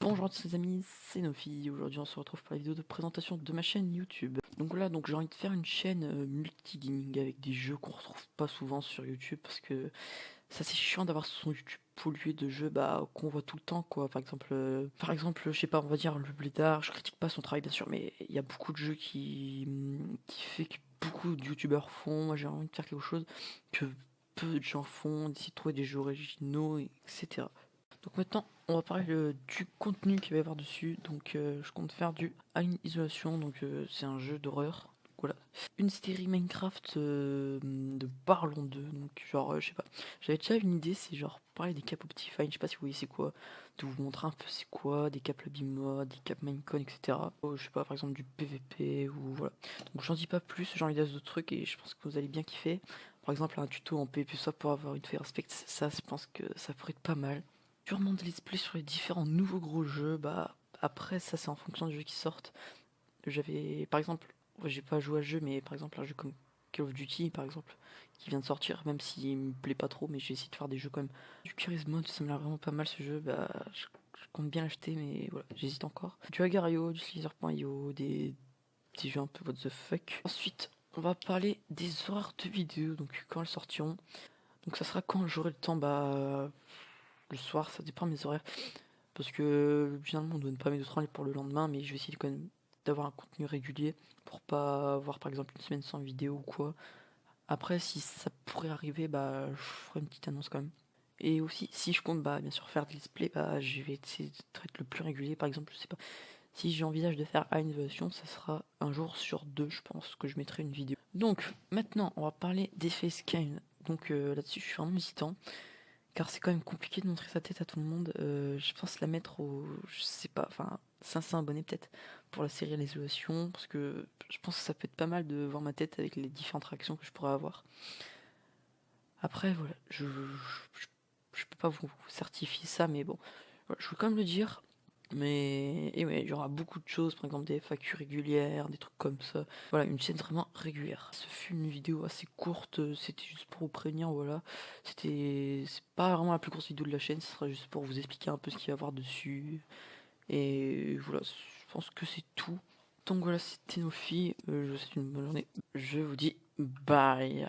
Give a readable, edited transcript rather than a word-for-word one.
Bonjour à tous les amis, c'est Nofi. Aujourd'hui on se retrouve pour la vidéo de présentation de ma chaîne YouTube. Donc voilà, donc j'ai envie de faire une chaîne multi-gaming avec des jeux qu'on retrouve pas souvent sur YouTube parce que ça c'est chiant d'avoir son YouTube pollué de jeux qu'on voit tout le temps quoi. Par exemple, je sais pas, on va dire le Blédard, je critique pas son travail bien sûr, mais il y a beaucoup de jeux qui fait que beaucoup de youtubeurs font. Moi j'ai envie de faire quelque chose que peu de gens font, d'essayer de trouver des jeux originaux, etc. Donc maintenant, on va parler du contenu qu'il va y avoir dessus. Donc je compte faire du Alien Isolation, donc c'est un jeu d'horreur. Donc, voilà. Une série Minecraft de Parlons 2. Donc genre, je sais pas. J'avais déjà une idée, c'est genre parler des caps Optifine, je sais pas si vous voyez c'est quoi. De vous montrer un peu c'est quoi, des caps Labimote, des caps Minecon, etc. Je sais pas, par exemple du PVP ou voilà. Donc j'en dis pas plus, j'ai envie d'autres trucs et je pense que vous allez bien kiffer. Par exemple un tuto en PvP soit pour avoir une fair respect, ça je pense que ça pourrait être pas mal. Purement de let's sur les différents nouveaux gros jeux, après ça c'est en fonction des jeux qui sortent. J'avais par exemple, j'ai pas joué à ce jeu, mais par exemple un jeu comme Call of Duty par exemple, qui vient de sortir, même s'il me plaît pas trop, mais j'ai essayé de faire des jeux quand même. Du Curious Mode, ça me l'air vraiment pas mal ce jeu, je compte bien l'acheter, mais voilà, j'hésite encore. Du Agario, du Slither.io, des petits jeux un peu what the fuck. Ensuite, on va parler des horaires de vidéos, donc quand elles sortiront. Donc ça sera quand j'aurai le temps, le soir, ça dépend de mes horaires. Parce que généralement on donne pas mes autres pour le lendemain, mais je vais essayer quand même d'avoir un contenu régulier pour pas avoir par exemple une semaine sans vidéo ou quoi. Après, si ça pourrait arriver, je ferai une petite annonce quand même. Et aussi, si je compte bien sûr faire des displays, je vais essayer d'être le plus régulier. Par exemple, je sais pas, si j'envisage de faire une évaluation, ça sera un jour sur deux, je pense que je mettrai une vidéo. Donc maintenant, on va parler des facecam. Donc là-dessus, je suis vraiment hésitant car c'est quand même compliqué de montrer sa tête à tout le monde. Je pense la mettre je sais pas, enfin 500 abonnés peut-être pour la série L'isolation, parce que je pense que ça peut être pas mal de voir ma tête avec les différentes réactions que je pourrais avoir. Après voilà, je peux pas vous certifier ça, mais bon, voilà, je veux quand même le dire. Mais et ouais, il y aura beaucoup de choses, par exemple des FAQ régulières, des trucs comme ça. Voilà, une chaîne vraiment régulière. Ce fut une vidéo assez courte, c'était juste pour vous prévenir, voilà. C'est pas vraiment la plus grosse vidéo de la chaîne, ce sera juste pour vous expliquer un peu ce qu'il va y avoir dessus. Et voilà, je pense que c'est tout. Donc voilà, c'était nos filles, je vous souhaite une bonne journée. Je vous dis bye.